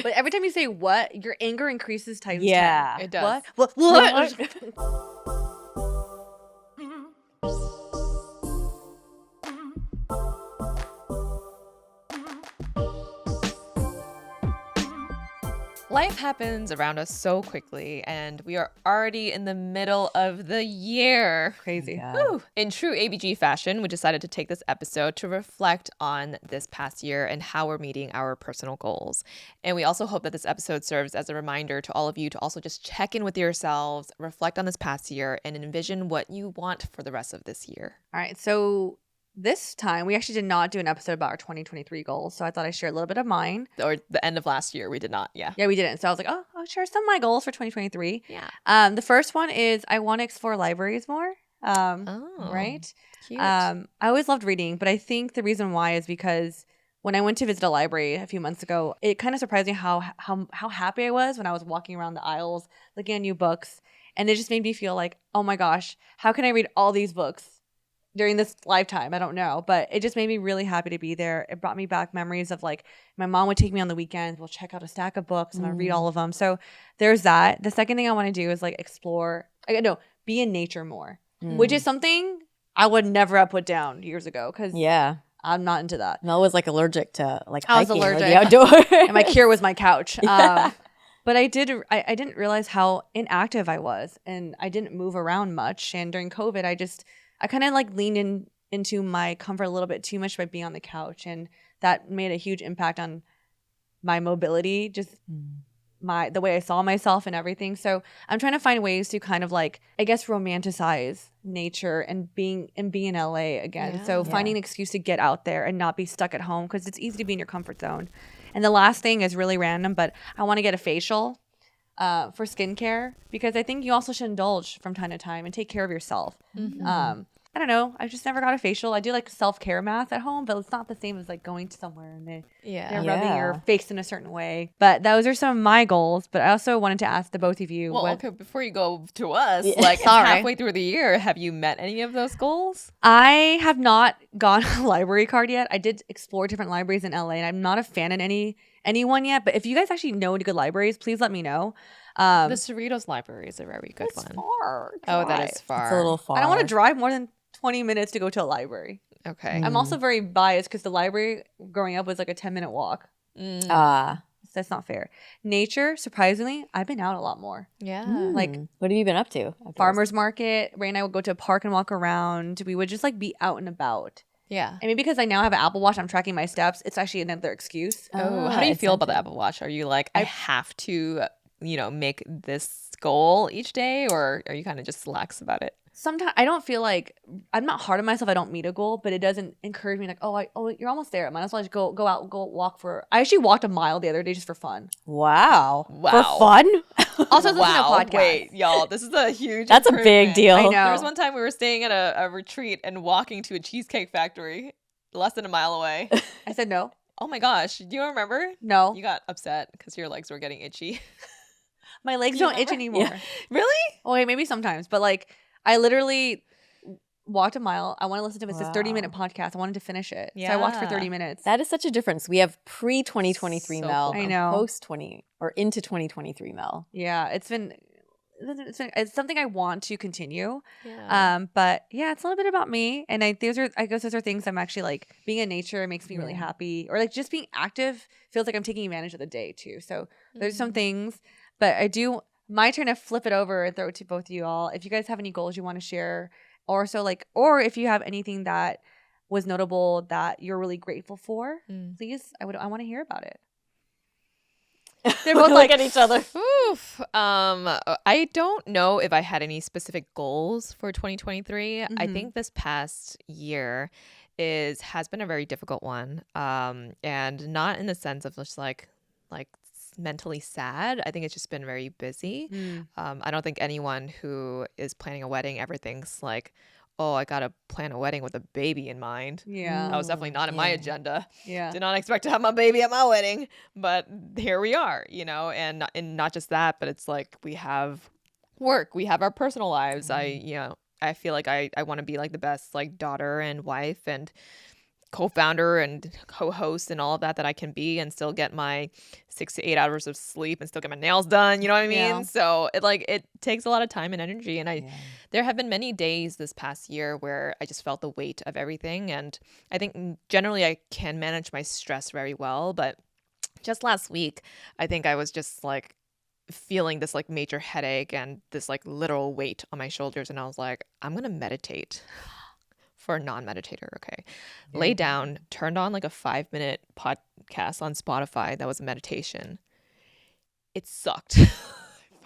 But every time you say what, your anger increases times 10. Yeah. It does. What? Life happens around us so quickly, and we are already in the middle of the year. Crazy. Yeah. Whew. In true ABG fashion, we decided to take this episode to reflect on this past year and how we're meeting our personal goals. And we also hope that this episode serves as a reminder to all of you to also just check in with yourselves, reflect on this past year, and envision what you want for the rest of this year. All right. So this time, we actually did not do an episode about our 2023 goals. So I thought I'd share a little bit of mine. Or the end of last year, we did not. Yeah. Yeah, we didn't. So I was like, oh, I'll share some of my goals for 2023. Yeah. The first one is I want to explore libraries more. Oh, Right. cute. I always loved reading, but I think the reason why is because when I went to visit a library a few months ago, it kind of surprised me how happy I was when I was walking around the aisles looking at new books, and it just made me feel like, oh my gosh, how can I read all these books during this lifetime? I don't know, but it just made me really happy to be there. It brought me back memories of like my mom would take me on the weekends. We'll check out a stack of books and I'll read all of them. So there's that. The second thing I want to do is like be in nature more, which is something I would never have put down years ago because Yeah. I'm not into that. Mel was like allergic to like I was hiking or the allergic. outdoor. And my cure was my couch. Yeah. But I didn't realize how inactive I was, and I didn't move around much. And during COVID, I kind of like leaned into my comfort a little bit too much by being on the couch, and that made a huge impact on my mobility, just the way I saw myself and everything. So I'm trying to find ways to kind of like, I guess, romanticize nature and being in LA again. Yeah. So finding an excuse to get out there and not be stuck at home, because it's easy to be in your comfort zone. And the last thing is really random, but I want to get a facial for skincare, because I think you also should indulge from time to time and take care of yourself. I don't know. I just never got a facial. I do like self-care math at home, but it's not the same as like going to somewhere and they're rubbing your face in a certain way. But those are some of my goals. But I also wanted to ask the both of you. Well, okay, before you go to us, like Sorry. halfway through the year, have you met any of those goals? I have not gotten a library card yet. I did explore different libraries in LA, and I'm not a fan of anyone yet. But if you guys actually know any good libraries, please let me know. The Cerritos Library is a very good one. Far. Oh, that is far. It's a little far. I don't want to drive more than 20 minutes to go to a library. Okay. I'm also very biased because the library growing up was like a 10-minute walk. Ah. So that's not fair. Nature, surprisingly, I've been out a lot more. Yeah. Like What have you been up to? farmer's market. Ray and I would go to a park and walk around. We would just like be out and about. Yeah. And maybe because I now have an Apple Watch, I'm tracking my steps. It's actually another excuse. Oh, how do you it's feel about the something. Apple Watch? Are you like, I have to, make this goal each day, or are you kind of just lax about it? Sometimes I don't feel like I'm not hard on myself. I don't meet a goal, but it doesn't encourage me like, oh, you're almost there. I might as well just go out and go walk for. I actually walked a mile the other day just for fun. Wow. Wow. For fun? Also, listen to a podcast. Wait, y'all, this is a huge That's a big improvement. deal. I know. There was one time we were staying at a retreat and walking to a cheesecake factory less than a mile away. I said no. Oh my gosh, do you remember? No. You got upset because your legs were getting itchy. My legs Do you don't itch remember? anymore. Really? Oh, wait, maybe sometimes. But like, I literally walked a mile. I want to listen to it. It's a 30-minute podcast. I wanted to finish it. So I walked for Yeah. 30 minutes. That is such a difference. We have pre-2023 So Mel cool. I and know. post-20 or into 2023 Mel. Yeah, it's something I want to continue. Yeah. But yeah, it's a little bit about me. And I guess those are things I'm actually like, being in nature makes me really happy. Or like just being active feels like I'm taking advantage of the day too. So there's some things, but my turn to flip it over and throw it to both of you all. If you guys have any goals you want to share, or if you have anything that was notable that you're really grateful for, please, I want to hear about it. They're both like at each other. Oof. I don't know if I had any specific goals for 2023. I think this past year has been a very difficult one. And not in the sense of just like mentally sad. I think it's just been very busy. I don't think anyone who is planning a wedding ever thinks like, oh, I gotta plan a wedding with a baby in mind. Yeah. That was definitely not in my agenda. Yeah. Did not expect to have my baby at my wedding, but here we are, and not just that, but it's like we have work, we have our personal lives. I feel like I want to be like the best like daughter and wife and co-founder and co-host and all of that I can be and still get my 6 to 8 hours of sleep and still get my nails done, you know what I mean? Yeah. So it takes a lot of time and energy, and there have been many days this past year where I just felt the weight of everything, and I think generally I can manage my stress very well, but just last week I think I was just like feeling this like major headache and this like literal weight on my shoulders, and I was like, I'm gonna meditate. For a non-meditator, okay. Lay down, turned on like a 5-minute podcast on Spotify that was a meditation. It sucked. I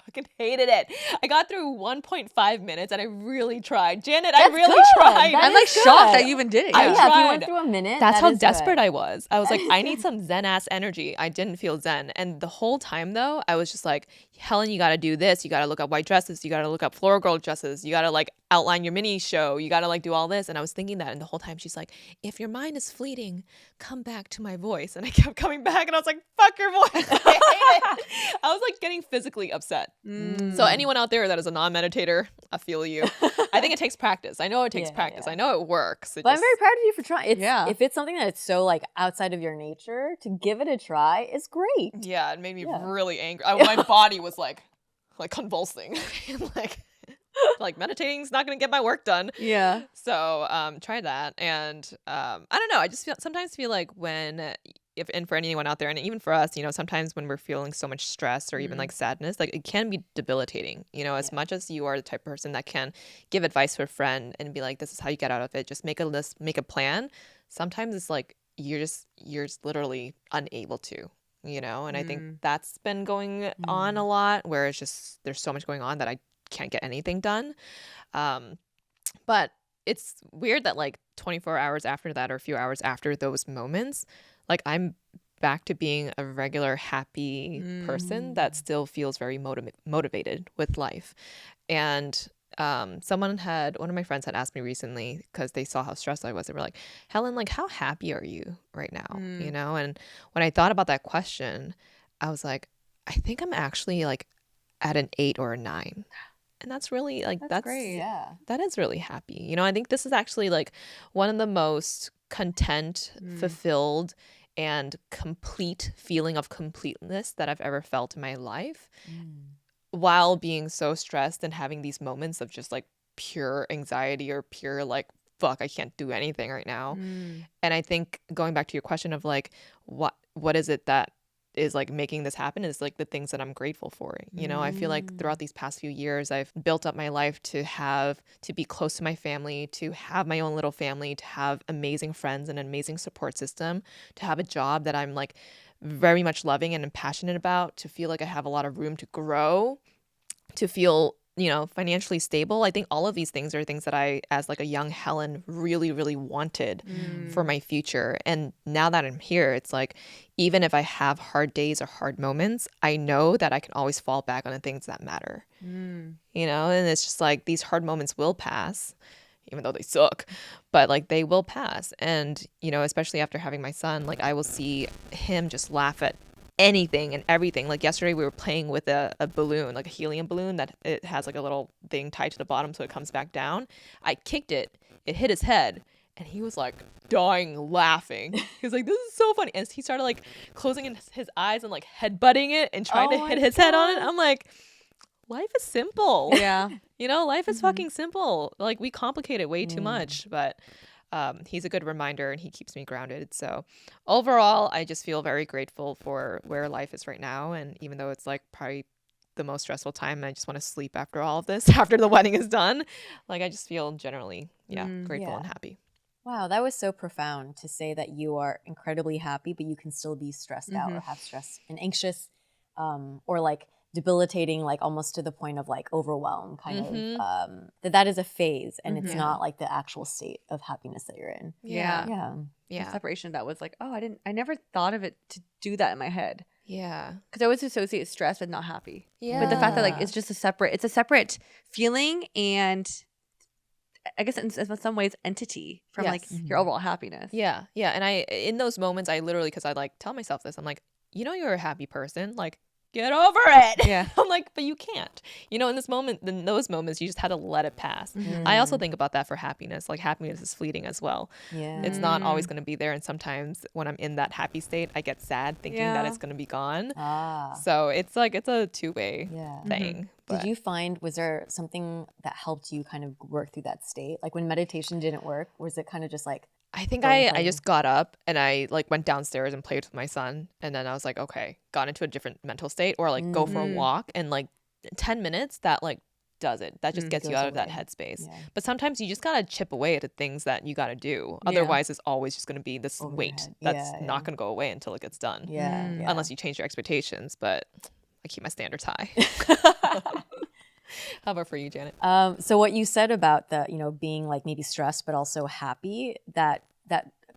fucking hated it. I got through 1.5 minutes and I really tried. Janet, I really good. tried. I'm like shocked that you even did it. I Yeah, if you tried. went through a minute, That's that how is desperate good. I was. I was like, I need some zen ass energy. I didn't feel zen. And the whole time though, I was just like, Helen, you got to do this. You got to look up white dresses. You got to look up floral girl dresses. You got to like outline your mini show. You got to like do all this. And I was thinking that. And the whole time she's like, if your mind is fleeting, come back to my voice. And I kept coming back and I was like, fuck your voice. I hate it. I was like getting physically upset. So anyone out there that is a non-meditator, I feel you. I think it takes practice. I know it takes practice. I know it works. But I'm very proud of you for trying. Yeah. If it's something that's so like outside of your nature, to give it a try is great. Yeah, it made me really angry. My body was like convulsing. like meditating's not gonna get my work done. Yeah. So try that. And I don't know. I just sometimes feel like and for anyone out there, and even for us, you know, sometimes when we're feeling so much stress or even like sadness, like it can be debilitating, you know, as much as you are the type of person that can give advice to a friend and be like, this is how you get out of it. Just make a list, make a plan. Sometimes it's like you're just literally unable to, you know, and I think that's been going on a lot, where it's just there's so much going on that I can't get anything done. But it's weird that like 24 hours after that, or a few hours after those moments, like I'm back to being a regular happy person that still feels very motivated with life. And one of my friends had asked me recently, because they saw how stressed I was. They were like, Helen, like, how happy are you right now? You know? And when I thought about that question, I was like, I think I'm actually like at an 8 or a 9. And that's really like, that's great. Yeah. that is really happy. You know, I think this is actually like one of the most content, fulfilled, and complete feeling of completeness that I've ever felt in my life, while being so stressed and having these moments of just like pure anxiety or pure like, fuck, I can't do anything right now. And I think going back to your question of like, what is it that is like making this happen, is like the things that I'm grateful for. You know, I feel like throughout these past few years, I've built up my life to be close to my family, to have my own little family, to have amazing friends and an amazing support system, to have a job that I'm like very much loving and passionate about, to feel like I have a lot of room to grow, to feel, you know, financially stable. I think all of these things are things that I, as like a young Helen, really, really wanted for my future. And now that I'm here, it's like, even if I have hard days or hard moments, I know that I can always fall back on the things that matter. You know, and it's just like these hard moments will pass, even though they suck, but like they will pass. And, you know, especially after having my son, like I will see him just laugh at anything and everything. Like yesterday we were playing with a balloon, like a helium balloon that it has like a little thing tied to the bottom so it comes back down. I kicked it hit his head, and he was like dying laughing. He was like, this is so funny. And he started like closing his eyes and like headbutting it and trying to hit his head on it. I'm like, life is simple. Yeah. You know, life is fucking simple. Like we complicate it way too much, but he's a good reminder and he keeps me grounded. So overall, I just feel very grateful for where life is right now. And even though it's like probably the most stressful time, I just want to sleep after all of this, after the wedding is done. Like I just feel generally, grateful and happy. Wow, that was so profound to say that you are incredibly happy, but you can still be stressed out or have stress and anxious, or like debilitating, like almost to the point of like overwhelm, kind of. That is a phase, and it's not like the actual state of happiness that you're in. Yeah. The separation that was like, oh, I never thought of it to do that in my head. Yeah. Because I always associate stress with not happy. Yeah. But the fact that like it's just a separate feeling, and I guess in some ways entity from like your overall happiness. Yeah. Yeah. And in those moments, I literally, because I like tell myself this, I'm like, you know, you're a happy person. Like, get over it. Yeah. I'm like, but you can't. You know, in those moments, you just had to let it pass. I also think about that for happiness. Like happiness is fleeting as well. Yeah. It's not always going to be there. And sometimes when I'm in that happy state, I get sad thinking that it's going to be gone. So it's like, it's a two-way thing. Did you find, was there something that helped you kind of work through that state? Like when meditation didn't work, was it kind of just like, I think I just got up and I like went downstairs and played with my son. And then I was like, okay, got into a different mental state, or like go for a walk, and like 10 minutes that like does it. That just gets you out of that headspace. Yeah. But sometimes you just got to chip away at the things that you got to do. Otherwise, it's always just going to be this weight that's not going to go away until it gets done. Unless you change your expectations. But I keep my standards high. How about for you, Janet? So what you said about the, you know, being like maybe stressed but also happy, that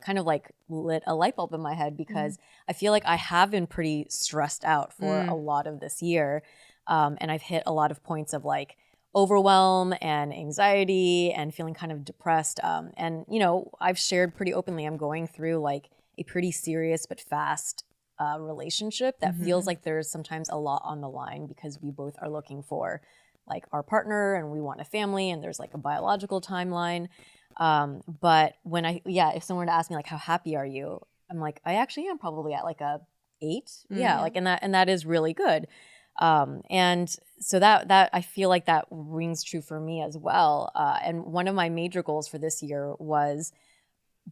kind of like lit a light bulb in my head, because I feel like I have been pretty stressed out for a lot of this year, and I've hit a lot of points of like overwhelm and anxiety and feeling kind of depressed. And you know, I've shared pretty openly, I'm going through like a pretty serious but fast relationship that feels like there's sometimes a lot on the line, because we both are looking for like our partner and we want a family, and there's like a biological timeline. But when if someone were to ask me like, how happy are you? I'm like, I actually am probably at like a 8. Yeah. Like, and that is really good. And so that I feel like that rings true for me as well. And one of my major goals for this year was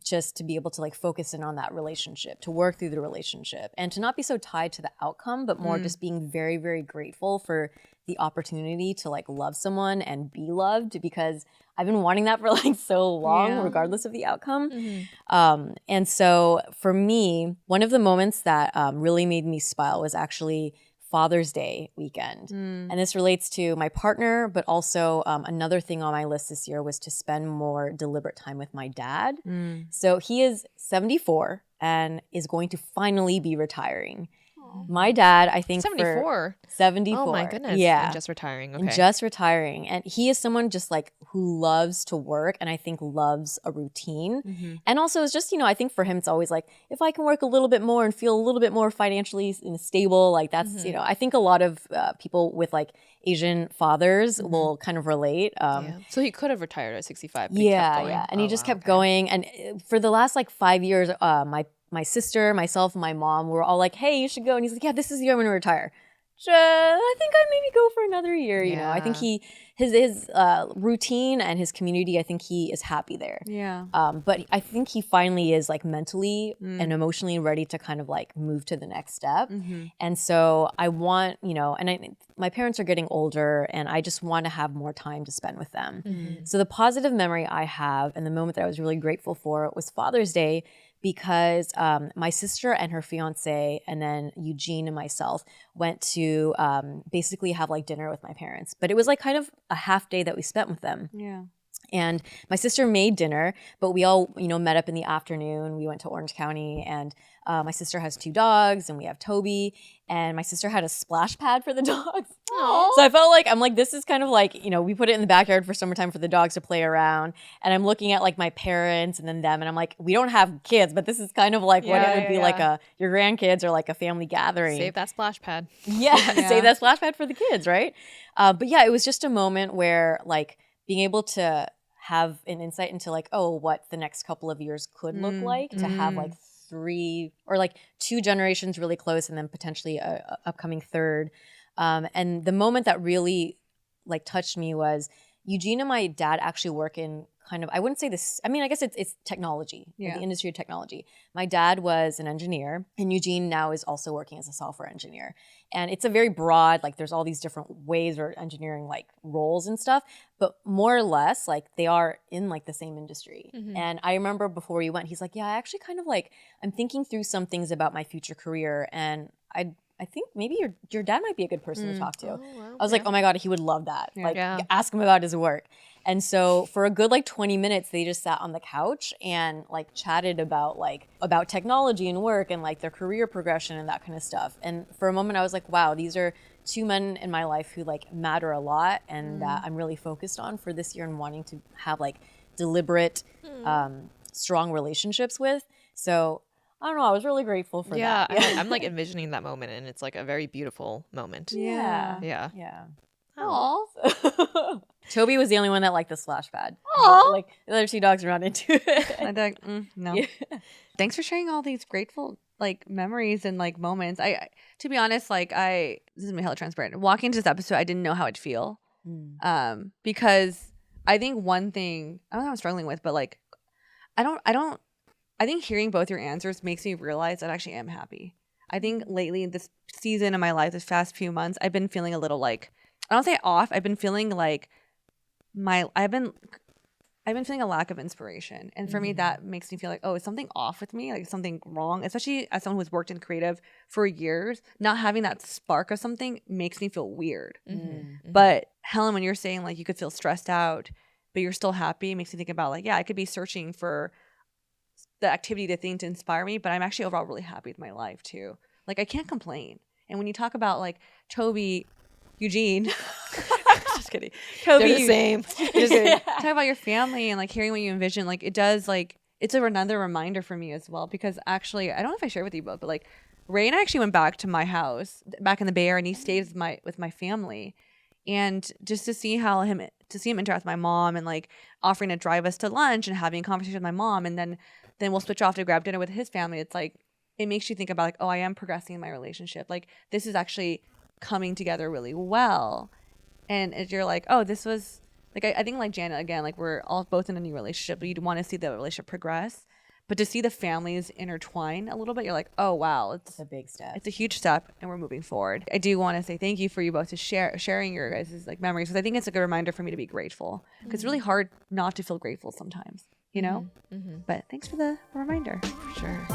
just to be able to like focus in on that relationship, to work through the relationship, and to not be so tied to the outcome, but more just being very, very grateful for the opportunity to like love someone and be loved, because I've been wanting that for like so long, regardless of the outcome. And so for me, one of the moments that really made me smile was actually Father's Day weekend. And this relates to my partner, but also another thing on my list this year was to spend more deliberate time with my dad. So he is 74 and is going to finally be retiring. My dad, I think 74. 74. Oh my goodness. Yeah. And just retiring. Okay. And just retiring. And he is someone just like who loves to work, and I think loves a routine. And also it's just, you know, I think for him it's always like, if I can work a little bit more and feel a little bit more financially stable, like that's, you know, I think a lot of people with like Asian fathers will kind of relate. So he could have retired at 65. But he kept going. And he just kept going. And for the last like 5 years, my sister, myself, and my mom were all like, hey, you should go. And he's like, yeah, this is the year I'm going to retire. I think I'd maybe go for another year, you know. I think his routine and his community, I think he is happy there. But I think he finally is like mentally and emotionally ready to kind of like move to the next step. And so I want, you know, and my parents are getting older, and I just want to have more time to spend with them. So the positive memory I have, and the moment that I was really grateful for, was Father's Day, because my sister and her fiance, and then Eugene and myself went to basically have like dinner with my parents. But it was like kind of a half day that we spent with them. And my sister made dinner, but we all, you know, met up in the afternoon. We went to Orange County, and my sister has 2 dogs, and we have Toby, and my sister had a splash pad for the dogs. So I felt like, I'm like, this is kind of like, you know, we put it in the backyard for summertime for the dogs to play around. And I'm looking at like my parents and then them, and I'm like, we don't have kids, but this is kind of like what it would be like your grandkids or like a family gathering. Save that splash pad. Save that splash pad for the kids, right? But yeah, it was just a moment where like being able to have an insight into like, oh, what the next couple of years could look like, to have like 3 or like 2 generations really close, and then potentially a upcoming third. And the moment that really like touched me was Eugene and my dad actually work in kind of, I wouldn't say this, I mean, I guess it's technology, the industry of technology. My dad was an engineer, and Eugene now is also working as a software engineer. And it's a very broad, like there's all these different ways or engineering like roles and stuff, but more or less like they are in like the same industry. And I remember before we went, he's like, yeah, I actually kind of like, I'm thinking through some things about my future career, and I think maybe your dad might be a good person to talk to. I was like, oh my God, he would love that. Like ask him about his work. And so for a good like 20 minutes, they just sat on the couch and like chatted about technology and work and like their career progression and that kind of stuff. And for a moment I was like, wow, these are 2 men in my life who like matter a lot, and that I'm really focused on for this year and wanting to have like deliberate, strong relationships with. So I don't know. I was really grateful for Yeah, that. I'm like envisioning that moment, and it's like a very beautiful moment. Yeah. Yeah. Yeah. Aw. Toby was the only one that liked the splash pad. Aw. Like the other two dogs were not into it. I like, no. Yeah. Thanks for sharing all these grateful like memories and like moments. To be honest, like this is me hella transparent. Walking into this episode, I didn't know how I'd feel. Because I think one thing I don't know what I'm struggling with, but like I think hearing both your answers makes me realize that I actually am happy. I think lately in this season of my life, this past few months, I've been feeling a little like, I don't say off. I've been feeling like I've been feeling a lack of inspiration. And for me, that makes me feel like, oh, is something off with me? Like something wrong? Especially as someone who's worked in creative for years, not having that spark of something makes me feel weird. But Helen, when you're saying like you could feel stressed out, but you're still happy, it makes me think about like, yeah, I could be searching for the activity to inspire me, but I'm actually overall really happy with my life too. Like I can't complain. And when you talk about like Toby, Eugene, just kidding. Toby, They're the same. Talk about your family and like hearing what you envision. Like it does like, it's another reminder for me as well, because actually, I don't know if I shared with you both, but like Ray and I actually went back to my house back in the Bay Area, and he stayed with my family. And just to see him interact with my mom and like offering to drive us to lunch and having a conversation with my mom, and then we'll switch off to grab dinner with his family. It's like, it makes you think about like, oh, I am progressing in my relationship. Like this is actually coming together really well. And if you're like, oh, this was like, I think like Janet, again, like we're all both in a new relationship, but you'd want to see the relationship progress. But to see the families intertwine a little bit, you're like, oh, wow, it's a big step. It's a huge step, and we're moving forward. I do want to say thank you for you both to sharing your guys' like memories, because I think it's a good reminder for me to be grateful, because it's really hard not to feel grateful sometimes, you know? But thanks for the reminder. For sure.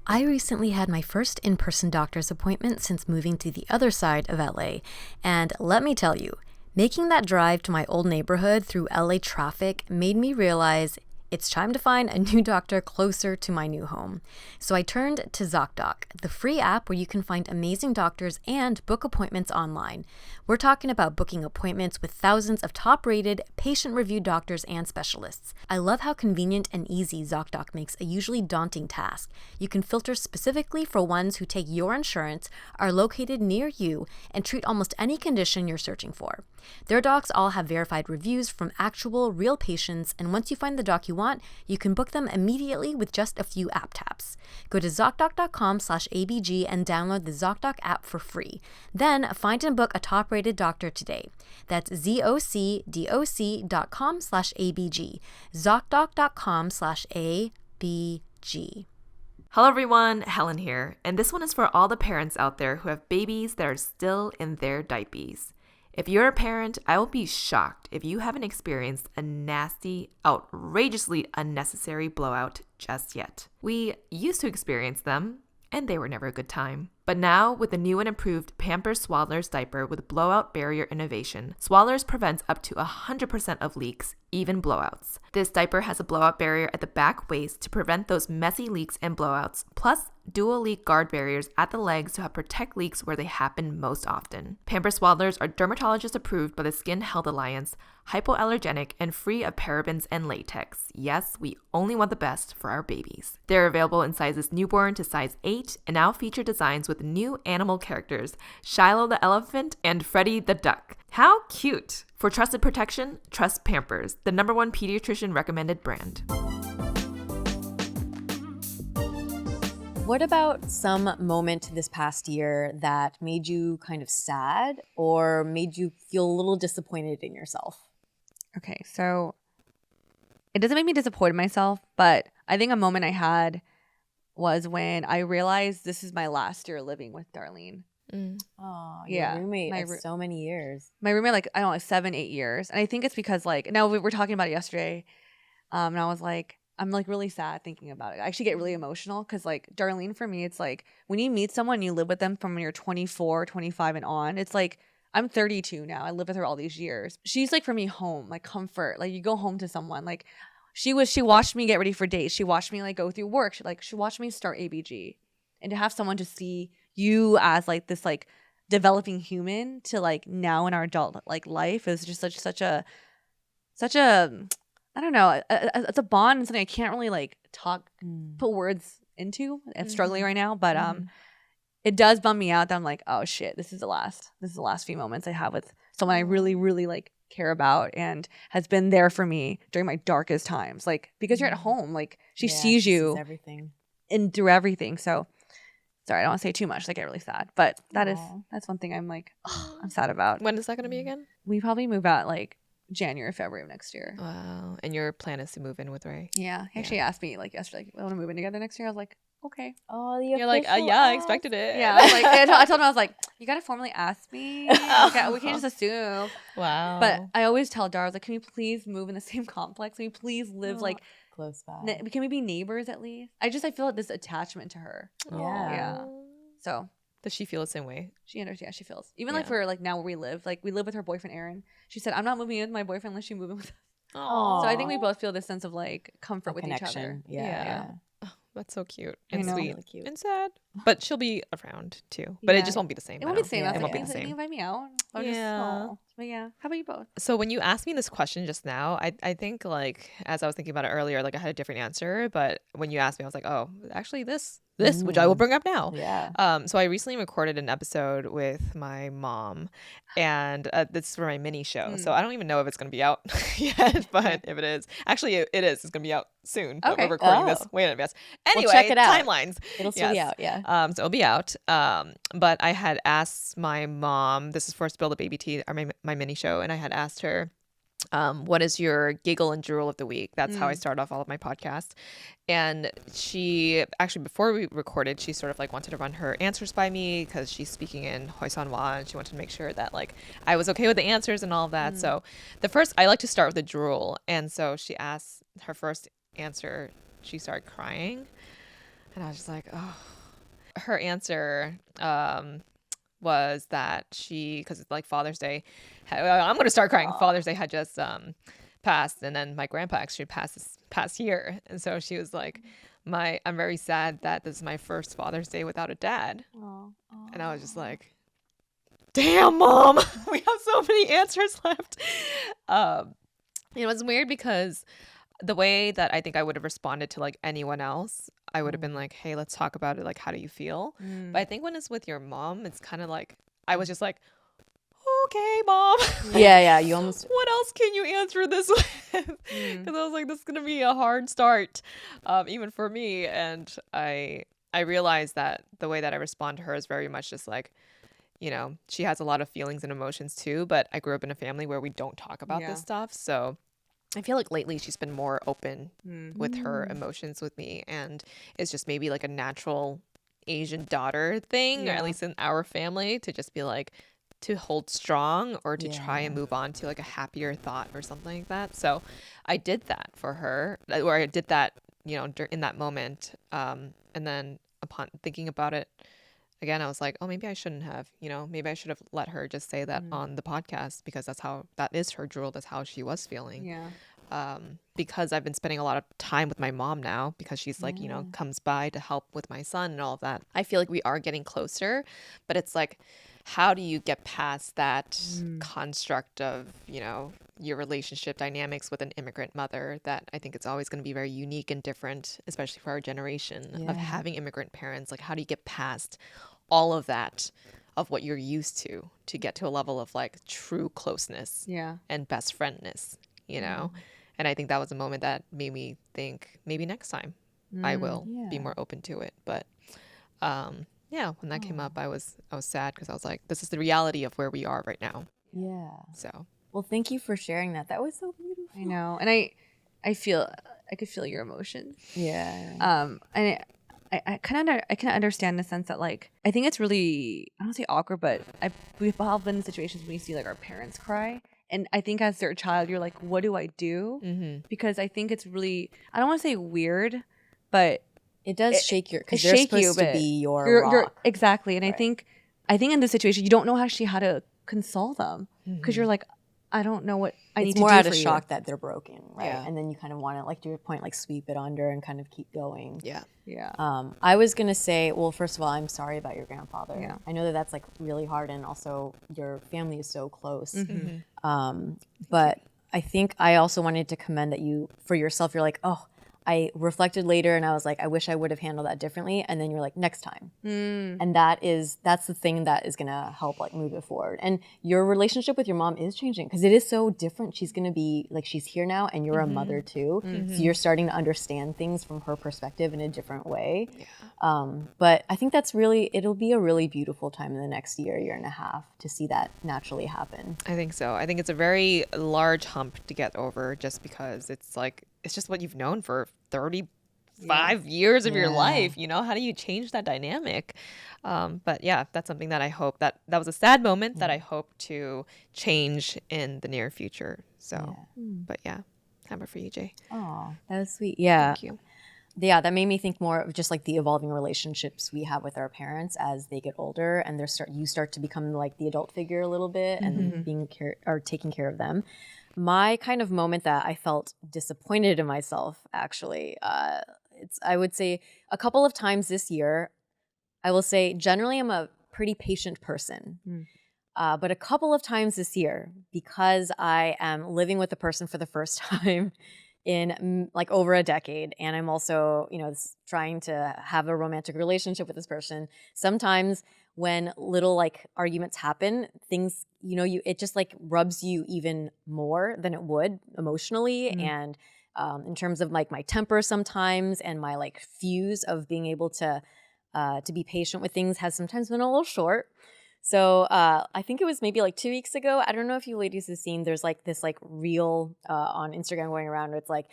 I recently had my first in-person doctor's appointment since moving to the other side of LA, and let me tell you, making that drive to my old neighborhood through LA traffic made me realize it's time to find a new doctor closer to my new home. So I turned to ZocDoc, the free app where you can find amazing doctors and book appointments online. We're talking about booking appointments with thousands of top-rated, patient-reviewed doctors and specialists. I love how convenient and easy ZocDoc makes a usually daunting task. You can filter specifically for ones who take your insurance, are located near you, and treat almost any condition you're searching for. Their docs all have verified reviews from actual, real patients, and once you find the doc you want, you can book them immediately with just a few app taps. Go to ZocDoc.com/ABG and download the ZocDoc app for free. Then find and book a top-rated doctor today. That's ZocDoc.com/ABG. ZocDoc.com/ABG. Hello everyone, Helen here, and this one is for all the parents out there who have babies that are still in their diapers. If you're a parent, I will be shocked if you haven't experienced a nasty, outrageously unnecessary blowout just yet. We used to experience them, and they were never a good time. But now, with the new and improved Pampers Swaddlers diaper with blowout barrier innovation, Swaddlers prevents up to 100% of leaks, even blowouts. This diaper has a blowout barrier at the back waist to prevent those messy leaks and blowouts, plus dual leak guard barriers at the legs to help protect leaks where they happen most often. Pampers Swaddlers are dermatologist approved by the Skin Health Alliance, hypoallergenic, and free of parabens and latex. Yes, we only want the best for our babies. They're available in sizes newborn to size 8 and now feature designs with new animal characters, Shiloh the elephant and Freddie the duck. How cute! For trusted protection, trust Pampers, the #1 pediatrician recommended brand. What about some moment this past year that made you kind of sad or made you feel a little disappointed in yourself? Okay, so it doesn't make me disappointed in myself, but I think a moment I had was when I realized this is my last year living with Darlene. Oh, Yeah, your roommate my of so many years. My roommate, like, I don't know, like 7-8 years. And I think it's because, like, now we were talking about it yesterday, and I was like, I'm like really sad thinking about it. I actually get really emotional because, like, Darlene, for me, it's like when you meet someone, you live with them from when you're 24, 25 and on. It's like, I'm 32 now. I live with her all these years. She's like, for me, home, like comfort. Like, you go home to someone. Like, she watched me get ready for dates. She watched me like go through work. She watched me start ABG. And to have someone to see you as like this like developing human to like now in our adult like life is just such a I don't know. It's a bond and something I can't really like put words into. I'm struggling right now, but it does bum me out that I'm like, oh shit, this is the last few moments I have with someone I really, really like care about and has been there for me during my darkest times. Like, because you're at home, like she sees you sees everything and through everything. So sorry, I don't want to say too much. I get really sad, but that's one thing I'm like, I'm sad about. When is that going to be again? We probably move out like January, February of next year. Wow. And your plan is to move in with Ray? Yeah. He actually asked me like yesterday, like, I want to move in together next year. I was like, okay. Oh, you're like, yeah, I expected it. Yeah. I was like, I told him, I was like, you got to formally ask me. We can't just assume. Wow. But I always tell Dara, I was like, can we please move in the same complex? Can we please live like close by? Can we be neighbors at least? I feel like this attachment to her. Yeah. So does she feel the same way? She understands. Yeah, she feels. Even like for like now where we live with her boyfriend Aaron. She said, I'm not moving in with my boyfriend unless you move in with us. Aww. So I think we both feel this sense of like comfort with each other. Yeah. Oh, that's so cute and sweet really cute. and sad. But she'll be around too. But it just won't be the same. It won't be the same. It won't be the same. Invite me out. But yeah. How about you both? So when you asked me this question just now, I think like as I was thinking about it earlier, like I had a different answer. But when you asked me, I was like, oh, actually this, which I will bring up now. Yeah. So I recently recorded an episode with my mom, and this is for my mini show. So I don't even know if it's going to be out yet, but if it is, actually it is. It's going to be out soon. But we're recording this way in advance. Anyway, check it out. Timelines. It'll still be out. Yeah. So it'll be out. But I had asked my mom. This is for Spill the Baby Tea, or my mini show, and I had asked her, what is your giggle and drool of the week? That's how I start off all of my podcasts. And she actually, before we recorded, she sort of like wanted to run her answers by me because she's speaking in Hoisanwa, and she wanted to make sure that like I was okay with the answers and all of that. So I like to start with a drool. And so she asked her first answer, she started crying, and I was just like, oh. Her answer was that because it's like Father's Day, I'm going to start crying. Father's Day had just passed, and then my grandpa actually passed this past year, and so she was like, I'm very sad that this is my first Father's Day without a dad. And I was just like, damn, Mom, we have so many answers left. It was weird because the way that I think I would have responded to like anyone else, I would have been like, hey, let's talk about it. Like, how do you feel? But I think when it's with your mom, it's kind of like, I was just like, okay, Mom. Yeah. You almost. What else can you answer this with? Because I was like, this is going to be a hard start, even for me. And I realized that the way that I respond to her is very much just like, you know, she has a lot of feelings and emotions too, but I grew up in a family where we don't talk about this stuff. So I feel like lately she's been more open with her emotions with me, and it's just maybe like a natural Asian daughter thing, or at least in our family, to just be like, to hold strong or to try and move on to like a happier thought or something like that. So I did that for her, or I did that, you know, in that moment. And then upon thinking about it again, I was like, oh, maybe I shouldn't have, you know, maybe I should have let her just say that on the podcast, because that is her drool. That's how she was feeling. Yeah. Because I've been spending a lot of time with my mom now, because she's like, you know, comes by to help with my son and all of that. I feel like we are getting closer, but it's like, how do you get past that construct of, you know, your relationship dynamics with an immigrant mother that I think it's always going to be very unique and different, especially for our generation of having immigrant parents. Like, how do you get past all of that, of what you're used to get to a level of like true closeness and best friendness, you know? And I think that was a moment that made me think maybe next time I will be more open to it. But yeah, when that came up, I was sad, because I was like, this is the reality of where we are right now. Yeah. So, well, thank you for sharing that. That was so beautiful. I know. And I could feel your emotions. Yeah. And I kind of understand the sense that like, I think it's really, I don't say awkward, but we've all been in situations when we see like our parents cry. And I think as their child, you're like, what do I do? Because I think it's really, I don't want to say weird, but it does shake your, because they're supposed to be your rock. Exactly. And I think in this situation, you don't know actually how to console them, because you're like, I don't know what I need to do. It's more out of you. shock that they're broken, right? Yeah. And then you kind of want to, like, to your point, like sweep it under and kind of keep going. yeah. I was gonna say, well, first of all, I'm sorry about your grandfather. Yeah. I know that that's like really hard, and also your family is so close. But I think I also wanted to commend that you, for yourself, you're like, oh, I reflected later and I was like, I wish I would have handled that differently. And then you're like, next time. And that's the thing that is going to help like move it forward. And your relationship with your mom is changing because it is so different. She's going to be like, she's here now and you're a mother too. So you're starting to understand things from her perspective in a different way. But I think it'll be a really beautiful time in the next year and a half to see that naturally happen. I think so. I think it's a very large hump to get over just because it's just what you've known for 35 years of your life. You know, how do you change that dynamic? But yeah, that's something that I hope that was a sad moment that I hope to change in the near future. So, but yeah, hammer for you, Jay. Oh, that was sweet. Yeah. Thank you. Yeah, that made me think more of just like the evolving relationships we have with our parents as they get older and you start to become like the adult figure a little bit and taking care of them. My kind of moment that I felt disappointed in myself, actually, I would say a couple of times this year. I will say generally I'm a pretty patient person, but a couple of times this year, because I am living with a person for the first time in like over a decade, and I'm also, trying to have a romantic relationship with this person. Sometimes when little like arguments happen, things, it just like rubs you even more than it would emotionally. And in terms of like my temper sometimes and my like fuse of being able to be patient with things has sometimes been a little short. So I think it was maybe like 2 weeks ago. I don't know if you ladies have seen, there's like this like reel on Instagram going around where it's like,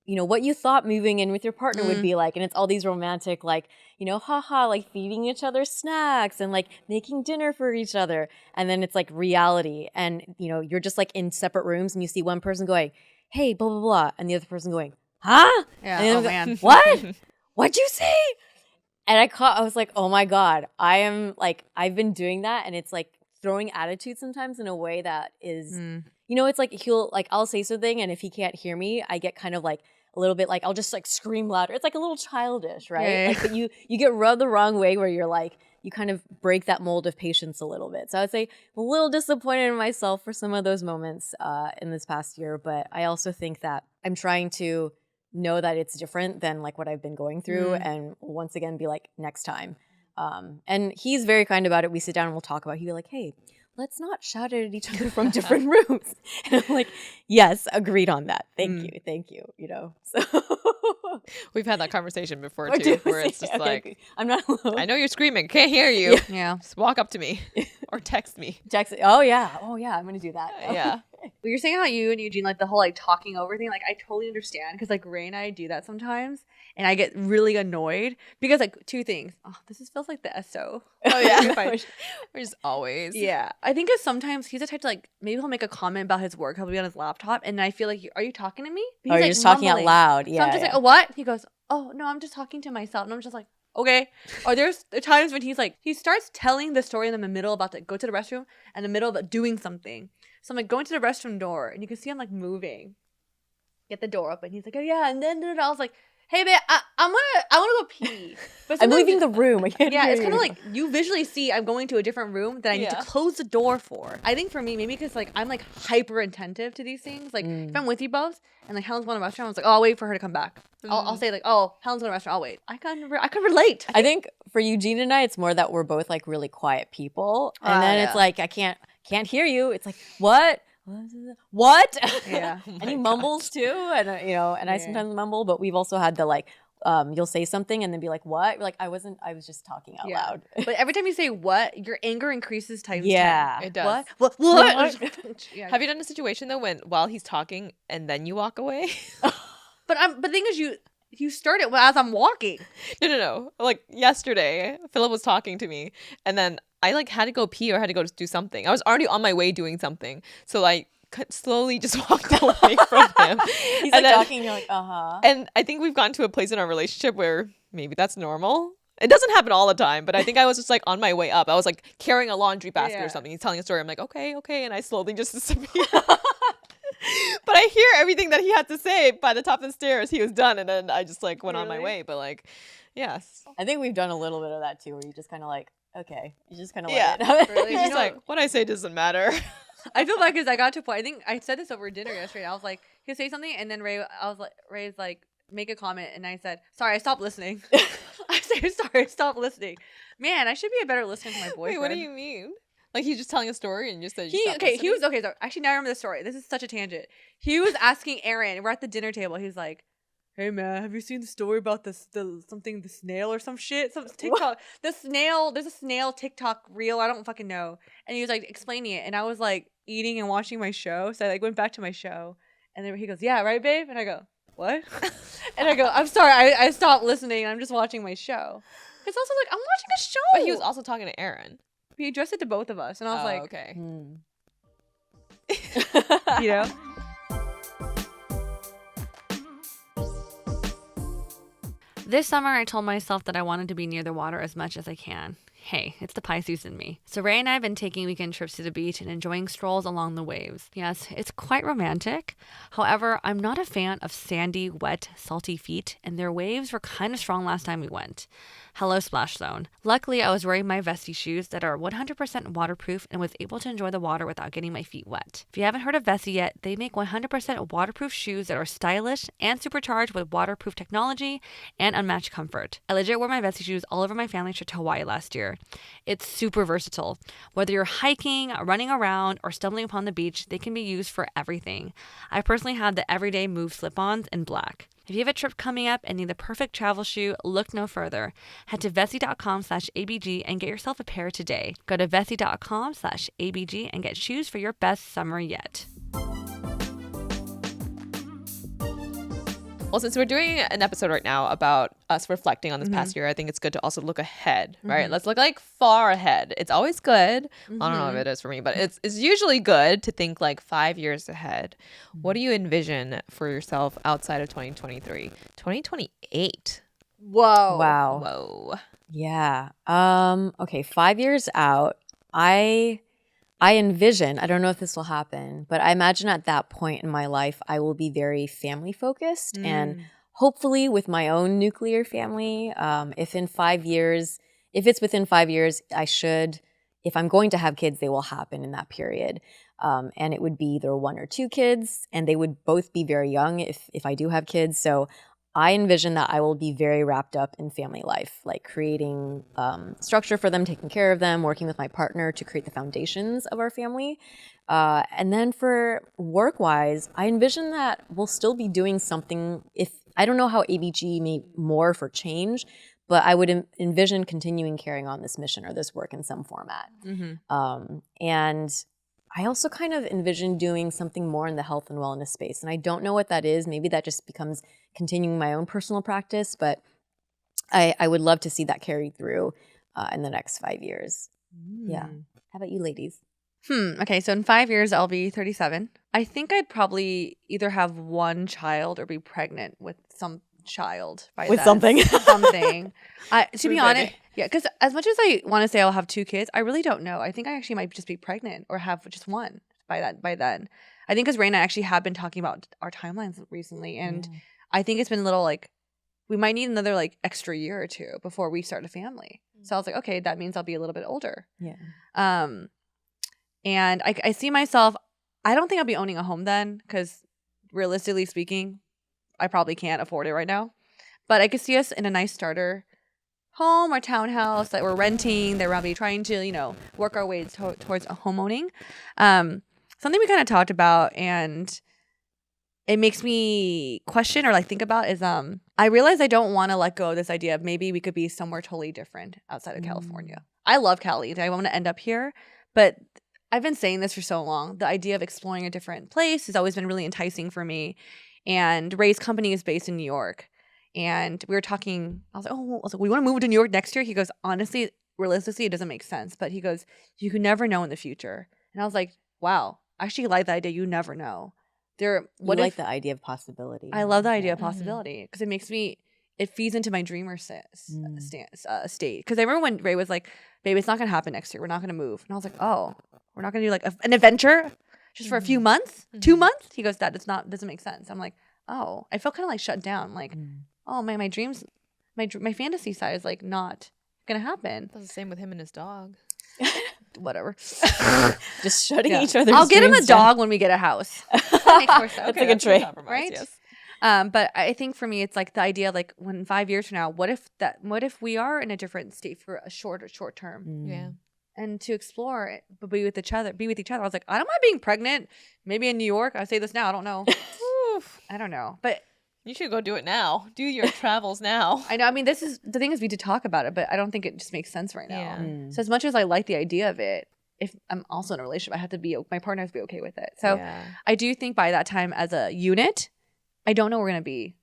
what you thought moving in with your partner would be like. And it's all these romantic, like, haha, like feeding each other snacks and like making dinner for each other. And then it's like reality. And, you're just like in separate rooms and you see one person going, hey, blah, blah, blah. And the other person going, huh? Yeah. And Man. What? What'd you say? And I was like, oh my God, I've been doing that. And it's like throwing attitude sometimes in a way that is, it's like I'll say something. And if he can't hear me, I get kind of like a little bit like, I'll just like scream louder. It's like a little childish, right? Yeah. Like, but you get rubbed the wrong way where you're like, you kind of break that mold of patience a little bit. So I would say I'm a little disappointed in myself for some of those moments in this past year. But I also think that I'm trying to know that it's different than like what I've been going through and once again be like, next time. And he's very kind about it. We sit down and we'll talk about it. He'll be like, hey, let's not shout at each other from different rooms. And I'm like, yes, agreed on that. Thank you, So We've had that conversation before too, where it's just like, I'm not alone. I know you're screaming, can't hear you. Yeah. Just walk up to me or text me. Oh yeah, I'm gonna do that. Yeah. Well, you're saying how you and Eugene, like the whole like talking over thing, like I totally understand because like Ray and I do that sometimes and I get really annoyed because like two things. Oh, feels like the SO. Oh yeah. We're just always. Yeah. I think because sometimes he's the type to like, maybe he'll make a comment about his work. He'll be on his laptop and I feel like, are you talking to me? But You're like, just talking out loud. So I'm just like, oh, what? He goes, oh, no, I'm just talking to myself. And I'm just like, okay. Or there's times when he's like, he starts telling the story in the middle about to go to the restroom and the middle of doing something. So I'm like going to the restroom door and you can see I'm like moving. Get the door open. He's like, oh yeah. And then I was like, hey babe, I want to go pee. But I'm leaving the room. I can't hear it's kind you. of like you visually see I'm going to a different room that I need to close the door for. I think for me, maybe because like I'm like hyper attentive to these things. Like if I'm with you both and like Helen's going to the restaurant, I was like, oh, I'll wait for her to come back. I'll say like, oh, Helen's going to the restaurant, I'll wait. I can relate. I think for Eugene and I, it's more that we're both like really quiet people, and then it's like I can't hear you. It's like what? Yeah. And he mumbles too, and and I sometimes mumble, but we've also had the like you'll say something and then be like, what? You're like, I was just talking out loud. But every time you say what, your anger increases times 10. It does. What? Yeah. Have you done a situation though while he's talking and then you walk away? But the thing is you start it as I'm walking. No. Like yesterday, Philip was talking to me and then I like had to go pee or had to go do something. I was already on my way doing something. So like slowly just walked away from him. He's like talking and you're like, uh-huh. And I think we've gotten to a place in our relationship where maybe that's normal. It doesn't happen all the time, but I think I was just like on my way up. I was like carrying a laundry basket or something. He's telling a story. I'm like, okay. And I slowly just disappear. But I hear everything that he had to say by the top of the stairs. He was done. And then I just like went on my way. But like, yes. I think we've done a little bit of that too, where you just kind of like, okay. You just kind of let it. Really? He's like, what I say doesn't matter. I feel bad because I got to a point. I think I said this over dinner yesterday. I was like, he'll say something, and then Ray's like, make a comment, and I said, sorry, I stopped listening. I said, sorry, I stopped listening. Man, I should be a better listener to my boyfriend. Wait, what do you mean? Like he's just telling a story and you just said So actually now I remember the story. This is such a tangent. He was asking Aaron, we're at the dinner table. He's like, hey man, have you seen the story about the snail or some shit? Some TikTok. What? There's a snail TikTok reel. I don't fucking know. And he was like explaining it, and I was like eating and watching my show. So I like went back to my show, and then he goes, yeah, right, babe? And I go, what? And I go, I'm sorry, I stopped listening. I'm just watching my show. It's also like, I'm watching a show. But he was also talking to Aaron. He addressed it to both of us, and I was like, okay. You know? This summer, I told myself that I wanted to be near the water as much as I can. Hey, it's the Pisces in me. So Ray and I have been taking weekend trips to the beach and enjoying strolls along the waves. Yes, it's quite romantic. However, I'm not a fan of sandy, wet, salty feet, and their waves were kind of strong last time we went. Hello, Splash Zone. Luckily, I was wearing my Vessi shoes that are 100% waterproof and was able to enjoy the water without getting my feet wet. If you haven't heard of Vessi yet, they make 100% waterproof shoes that are stylish and supercharged with waterproof technology and unmatched comfort. I legit wore my Vessi shoes all over my family trip to Hawaii last year. It's super versatile. Whether you're hiking, running around, or stumbling upon the beach, they can be used for everything. I personally have the Everyday Move slip-ons in black. If you have a trip coming up and need the perfect travel shoe, look no further. Head to vessi.com/abg and get yourself a pair today. Go to vessi.com/abg and get shoes for your best summer yet. Well, since we're doing an episode right now about us reflecting on this past year, I think it's good to also look ahead, right? Let's look like far ahead. It's always good. I don't know if it is for me, but it's usually good to think like 5 years ahead. What do you envision for yourself outside of 2023? 2028. Whoa. Wow. Whoa. Yeah. Okay, 5 years out, I envision, I don't know if this will happen, but I imagine at that point in my life, I will be very family focused and hopefully with my own nuclear family. If it's within 5 years, if I'm going to have kids, they will happen in that period. And it would be either 1 or 2 kids, and they would both be very young if I do have kids. So I envision that I will be very wrapped up in family life, like creating structure for them, taking care of them, working with my partner to create the foundations of our family. And then for work-wise, I envision that we'll still be doing something. I don't know how ABG may morph or change, but I would envision continuing carrying on this mission or this work in some format. And I also kind of envision doing something more in the health and wellness space. And I don't know what that is. Maybe that just becomes continuing my own personal practice, but I would love to see that carried through in the next 5 years. Yeah. How about you ladies? Okay, so in 5 years, I'll be 37. I think I'd probably either have one child or be pregnant with some child by With then. something. Something. To be honest, baby. yeah, because as much as I want to say I'll have 2 kids, I really don't know. I think I actually might just be pregnant or have just one by then. I think because Ray and I actually have been talking about our timelines recently, and I think it's been a little like we might need another like extra year or 2 before we start a family. So I was like, okay, that means I'll be a little bit older. Yeah. And I see myself, I don't think I'll be owning a home then, because realistically speaking, I probably can't afford it right now. But I could see us in a nice starter home or townhouse that we're renting, that we're probably trying to, work our way towards a home owning. Something we kind of talked about and it makes me question or like think about is I realize I don't want to let go of this idea of maybe we could be somewhere totally different outside of California. I love Cali. I want to end up here, but I've been saying this for so long. The idea of exploring a different place has always been really enticing for me. And Ray's company is based in New York. And we were talking, I was like, we want to move to New York next year? He goes, honestly, realistically, it doesn't make sense. But he goes, you can never know in the future. And I was like, wow, I actually like the idea. You never know. Like the idea of possibility. I love the idea of possibility because it feeds into my dreamer state. Because I remember when Ray was like, babe, it's not going to happen next year. We're not going to move. And I was like, oh, we're not going to do like an adventure just for a few months, 2 months? He goes, that doesn't make sense. I'm like, oh, I felt kind of like shut down. Like, oh, my dreams, my fantasy side is like not going to happen. That's the same with him and his dog. whatever. Just shutting Yeah. each other's I'll get him a dreams down. dog when we get a house. That makes more sense. That's like a trade. Right? Yes. But I think for me, it's like the idea, like when 5 years from now, what if we are in a different state for a short term, Yeah. and to explore it, but be with each other. I was like, I don't mind being pregnant. Maybe in New York. I say this now. I don't know. Oof. I don't know, but You should go do it now. Do your travels now. I know. I mean, this is the thing is we did talk about it, but I don't think it just makes sense right now. Yeah. So as much as I like the idea of it, if I'm also in a relationship, my partner has to be okay with it. So Yeah. I do think by that time as a unit, I don't know where we're going to be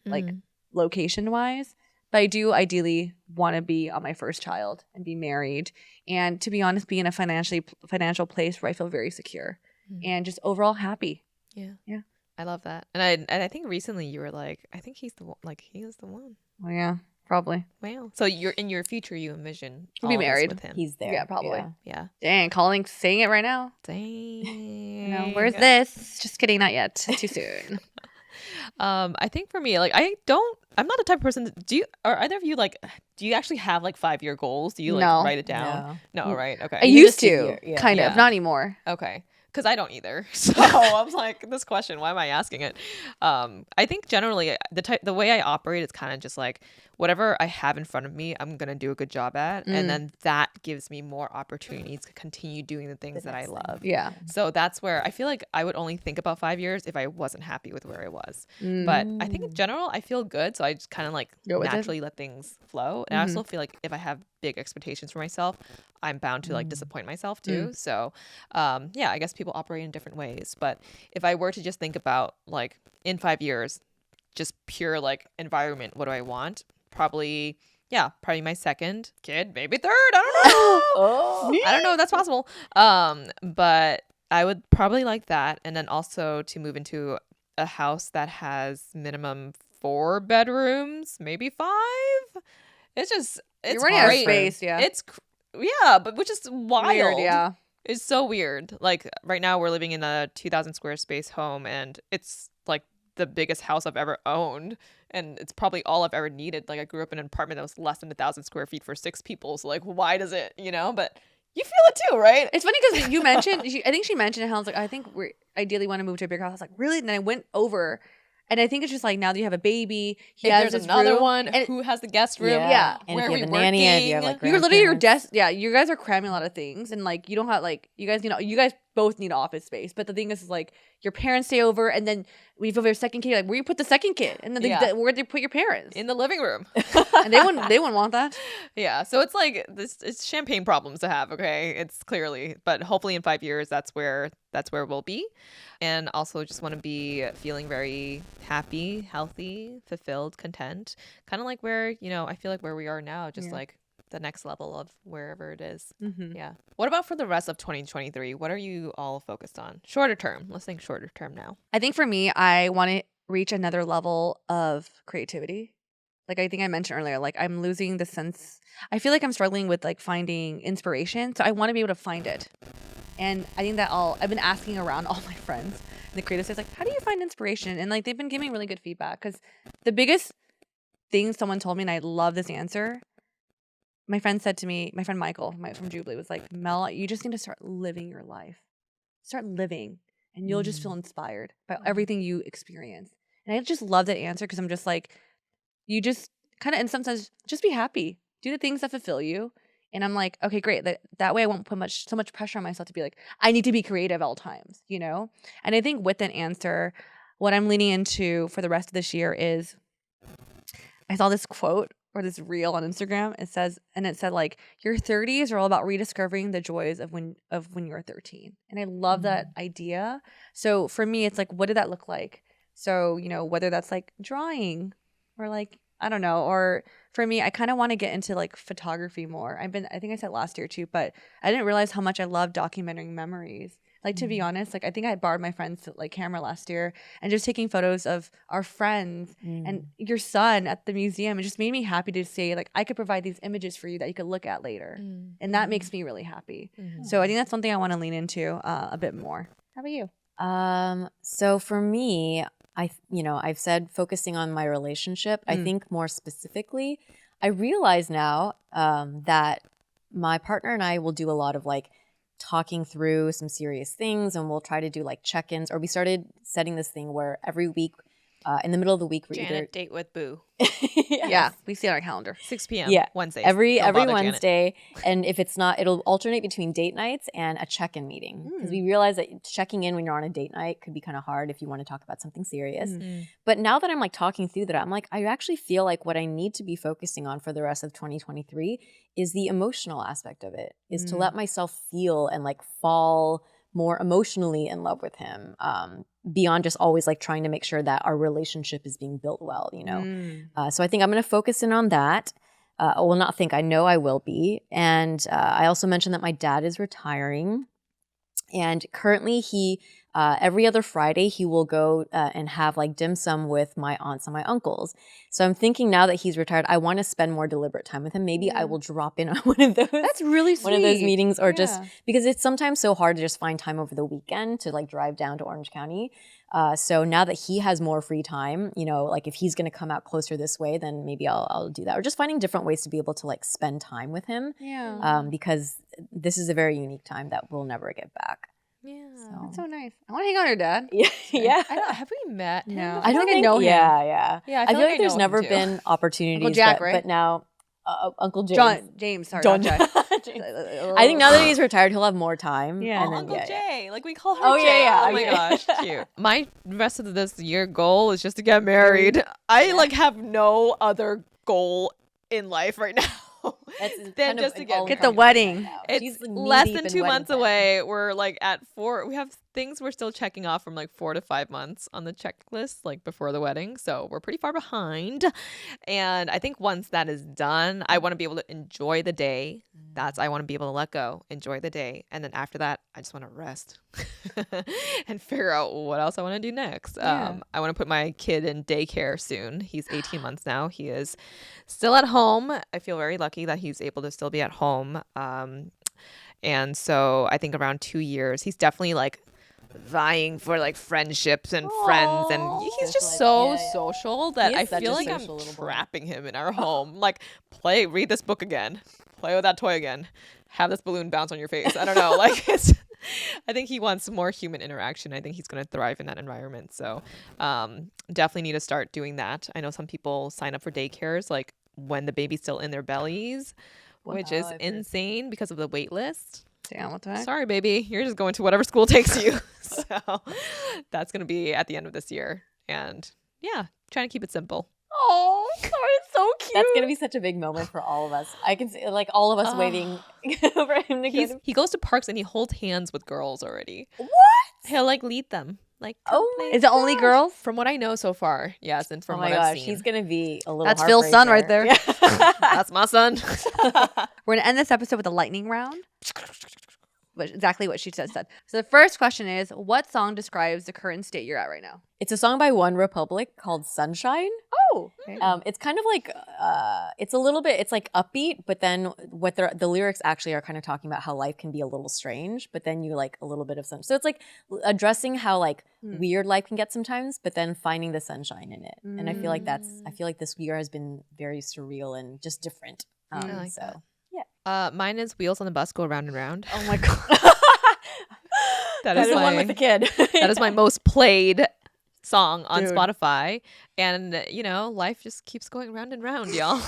like location wise, but I do ideally want to be on my first child and be married. And to be honest, be in a financial place where I feel very secure and just overall happy. Yeah. Yeah. I love that. And I think recently you were like, I think he's the one. Like, he is the one. Oh yeah, probably. Wow. So you're in your future, you envision We'll be all this married. with him. He's there. Yeah, probably. Yeah. Dang, saying it right now. Dang. You know, where's this? Just kidding, not yet. Too soon. I think for me, like, I'm not the type of person are either of you like, do you actually have like 5-year goals? Do you like No. write it down? No, right? Okay. I You used just a to, year, yeah. kind of, Yeah. not anymore. Okay. Because I don't either. So I was like, this question, why am I asking it? I think generally the way I operate is kind of just like whatever I have in front of me, I'm going to do a good job at. And then that gives me more opportunities to continue doing the things that I love. Yeah. So that's where I feel like I would only think about 5 years if I wasn't happy with where I was. But I think in general, I feel good. So I just kind of like Go with it. naturally let things flow. And I also feel like if I have big expectations for myself, I'm bound to like disappoint myself too. So yeah, I guess people operate in different ways. But if I were to just think about like in 5 years, just pure like environment, what do I want? Probably my second kid, maybe third. I don't know. I don't know if that's possible. But I would probably like that. And then also to move into a house that has minimum 4 bedrooms, maybe 5. It's You're running out of great. space, yeah. But which is wild. Weird, yeah. It's so weird. Like right now we're living in a 2,000 square space home and it's like the biggest house I've ever owned. And it's probably all I've ever needed. Like I grew up in an apartment that was less than 1,000 square feet for 6 people. So like, why does it, but you feel it too, right? It's funny because you mentioned, I think she mentioned how I was like, I think we ideally want to move to a bigger house. I was like, really? And then I went over. And I think it's just like now that you have a baby, If there's another one, who has the guest room? Yeah. And Where if are you have we a nanny, if you have working? like you're literally your grandparents. desk. Yeah, you guys are cramming a lot of things, and like you don't have like you guys both need office space. But the thing is like your parents stay over, and then we have a second kid. Like where you put the second kid, and then where do you put your parents? In the living room. And they wouldn't want that. Yeah, so it's like it's champagne problems to have, okay? It's clearly, but hopefully in 5 years that's where we'll be. And also just want to be feeling very happy, healthy, fulfilled, content. Kind of like where, I feel like where we are now, just like the next level of wherever it is. Yeah. What about for the rest of 2023? What are you all focused on? Shorter term. Let's think shorter term now. I think for me, I want to reach another level of creativity. Like I think I mentioned earlier, like I'm losing the sense. I feel like I'm struggling with like finding inspiration. So I want to be able to find it. And I think that I've been asking around all my friends in the creative space, like, how do you find inspiration? And like they've been giving really good feedback. Because the biggest thing someone told me, and I love this answer, my friend said to me, my friend Michael from Jubilee was like, Mel, you just need to start living your life. Start living. And you'll just feel inspired by everything you experience. And I just love that answer because I'm just like, you just kind of, in some sense, just be happy. Do the things that fulfill you. And I'm like, okay, great. That way I won't put so much pressure on myself to be like, I need to be creative all times, And I think with that answer, what I'm leaning into for the rest of this year is, I saw this quote or this reel on Instagram. It said like, your 30s are all about rediscovering the joys of when you're 13. And I love that idea. So for me, it's like, what did that look like? So, whether that's like drawing or like, I don't know, or for me, I kind of want to get into like photography more. I think I said last year too, but I didn't realize how much I love documenting memories. Like, to be honest, like I think I borrowed my friend's like camera last year and just taking photos of our friends and your son at the museum. It just made me happy to say like, I could provide these images for you that you could look at later. And that makes me really happy. So I think that's something I want to lean into a bit more. How about you? So for me, I've said focusing on my relationship. I think more specifically, I realize now that my partner and I will do a lot of like talking through some serious things, and we'll try to do like check-ins, or we started setting this thing where every week in the middle of the week we're Janet, date with Boo. Yes. Yeah, we see it on our calendar. 6 p.m. Yeah. Wednesdays. Every Don't bother, Janet. Wednesday, and if it's not, it'll alternate between date nights and a check-in meeting, because we realize that checking in when you're on a date night could be kind of hard if you want to talk about something serious. But now that I'm like talking through that, I'm like, I actually feel like what I need to be focusing on for the rest of 2023 is the emotional aspect of it, is to let myself feel and like fall more emotionally in love with him, beyond just always like trying to make sure that our relationship is being built well, you know? So I think I'm going to focus in on that. Well, not think, I know I will be. And I also mentioned that my dad is retiring. And currently he, every other Friday, he will go and have like dim sum with my aunts and my uncles. So I'm thinking now that he's retired, I want to spend more deliberate time with him. Maybe I will drop in on one of those. That's really sweet. One of those meetings, or just because it's sometimes so hard to just find time over the weekend to like drive down to Orange County. So now that he has more free time, you know, like if he's going to come out closer this way, then maybe I'll do that. Or just finding different ways to be able to like spend time with him. Yeah. Because this is a very unique time that we'll never get back. Yeah. That's so nice. I want to hang out with your dad. Yeah. I don't, have we met? him No. before? I don't think know him. Yeah. Yeah, I feel like I there's know him never too. been opportunities. Uncle Jack, but, right? But now, Uncle James. James, sorry. John not Jack. James. I think now that he's retired, he'll have more time. Yeah. And then, Uncle yeah. Jay. Like we call her Oh, Jay. yeah. Oh my gosh, cute. My rest of this year goal is just to get married. I like have no other goal in life right now. Then just to get the wedding. It's less than 2 months away. We're like at 4. We have things we're still checking off from like 4 to 5 months on the checklist, like before the wedding. So we're pretty far behind. And I think once that is done, I want to be able to enjoy the day. I want to be able to let go, enjoy the day. And then after that, I just want to rest and figure out what else I want to do next. I want to put my kid in daycare soon. He's 18 months now. He is still at home. I feel very lucky that he's able to still be at home. And so I think around 2 years, he's definitely like vying for like friendships and friends, and he's just so social that I feel like I'm trapping him in our home. Like, read this book again, play with that toy again, have this balloon bounce on your face. I don't know, like I think he wants more human interaction. I think he's going to thrive in that environment. So definitely need to start doing that. I know some people sign up for daycares like when the baby's still in their bellies, which is insane because of the wait list. Damn, what the heck? Sorry, baby. You're just going to whatever school takes you. So that's going to be at the end of this year. And yeah, trying to keep it simple. Oh, it's so cute. That's going to be such a big moment for all of us. I can see like all of us waiting for him to go. He goes to parks and he holds hands with girls already. What? He'll like lead them. Like, is it only girls? From what I know so far, yes, and from Oh my what gosh, I've seen. he's going to be a little That's Phil's son right there. Yeah. That's my son. We're going to end this episode with a lightning round. Exactly what she said. So the first question is, what song describes the current state you're at right now? It's a song by One Republic called Sunshine. Oh. Okay. It's kind of like, it's a little bit, it's like upbeat, but then what the lyrics actually are kind of talking about how life can be a little strange, but then you like a little bit of sun. So it's like addressing how like weird life can get sometimes, but then finding the sunshine in it. And I feel like I feel like this year has been very surreal and just different. I like so. that. Mine is Wheels on the Bus Go Round and Round. Oh my God. that is the my one with the kid. That is my most played song on Dude. Spotify. And, you know, life just keeps going round and round, y'all.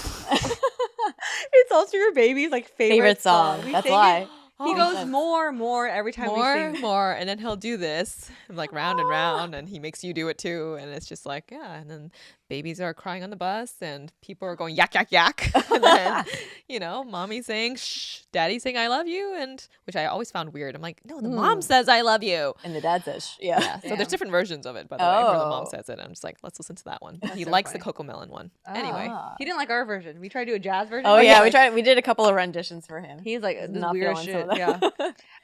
It's also your baby's like favorite song. We That's sing why. it. He goes more every time we sing. More, and then he'll do this, like round and round, and he makes you do it too, and it's just like, yeah, and then babies are crying on the bus, and people are going yak, yak, yak, and then, you know, mommy saying, shh, daddy saying I love you, and which I always found weird. I'm like, no, the mom says I love you. And the dad says, yeah. So there's different versions of it, by the way, where the mom says it. I'm just like, let's listen to that one. He so likes funny. the Coco Melon one. Anyway. He didn't like our version. We tried to do a jazz version. Oh yeah, we did a couple of renditions for him. He's like, this Not weird feeling shit. some of Yeah.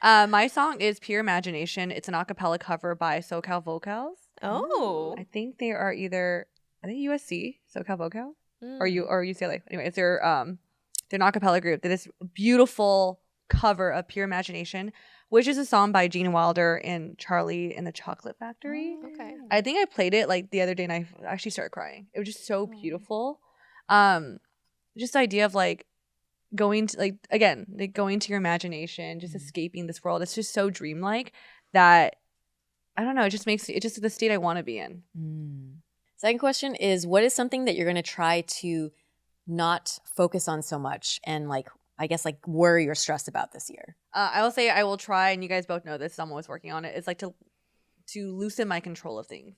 that. My song is Pure Imagination. It's an a cappella cover by SoCal Vocals. Oh. I think they are either USC, SoCal Vocal, Mm. or UCLA. Anyway, it's their an a cappella group. They did this beautiful cover of Pure Imagination, which is a song by Gene Wilder and Charlie and the Chocolate Factory. Okay. I think I played it like the other day and I actually started crying. It was just so beautiful. Just the idea of like, going to going to your imagination, just escaping this world. It's just so dreamlike that I don't know. It just the state I want to be in. Second question is, what is something that you're going to try to not focus on so much and like, I guess like worry or stress about this year? I will say I will try, and you guys both know this. I'm always working on it. It's like to loosen my control of things,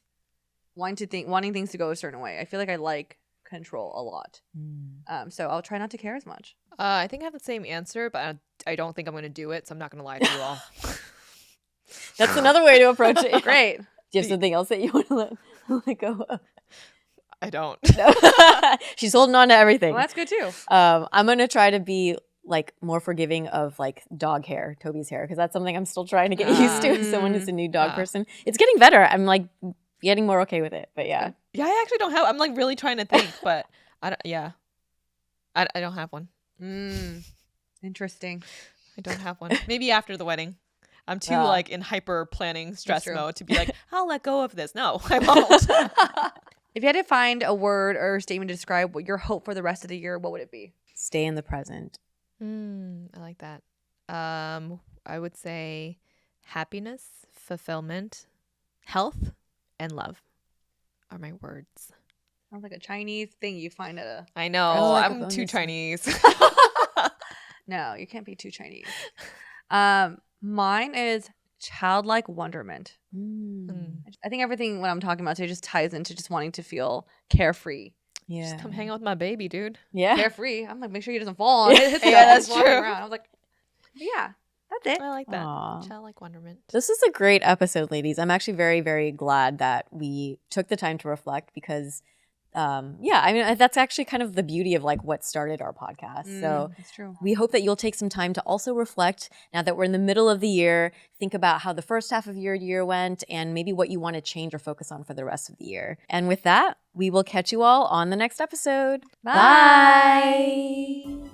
wanting things to go a certain way. I feel like I like control a lot. So I'll try not to care as much. I think I have the same answer, but I don't think I'm going to do it, so I'm not going to lie to you all. That's another way to approach it. Great. Do you have something else that you want to let go of? I don't. No. She's holding on to everything. Well, that's good too. I'm going to try to be like more forgiving of like dog hair, Toby's hair, because that's something I'm still trying to get used to as someone who's a new dog person. It's getting better. I'm like getting more okay with it, but yeah. Yeah, I actually don't have, I'm like really trying to think, but I don't have one. Interesting. I don't have one. Maybe after the wedding. I'm too like in hyper planning stress mode to be like, I'll let go of this. No, I won't. If you had to find a word or a statement to describe what your hope for the rest of the year, what would it be? Stay in the present. I like that. I would say happiness, fulfillment, health, and love are my words. Sounds like a Chinese thing you find at a... I know. like I'm too Chinese. No, you can't be too Chinese. Mine is childlike wonderment. I think everything what I'm talking about today just ties into just wanting to feel carefree. Yeah. Just come hang out with my baby, dude. Yeah. Carefree. I'm like, make sure he doesn't fall on it. That's true. Around. I was like, yeah, that's it. I like that. Aww. Childlike wonderment. This is a great episode, ladies. I'm actually very, very glad that we took the time to reflect because, I mean, that's actually kind of the beauty of like what started our podcast. So That's true. we hope that you'll take some time to also reflect now that we're in the middle of the year. Think about how the first half of your year went and maybe what you want to change or focus on for the rest of the year. And with that, we will catch you all on the next episode. Bye. Bye.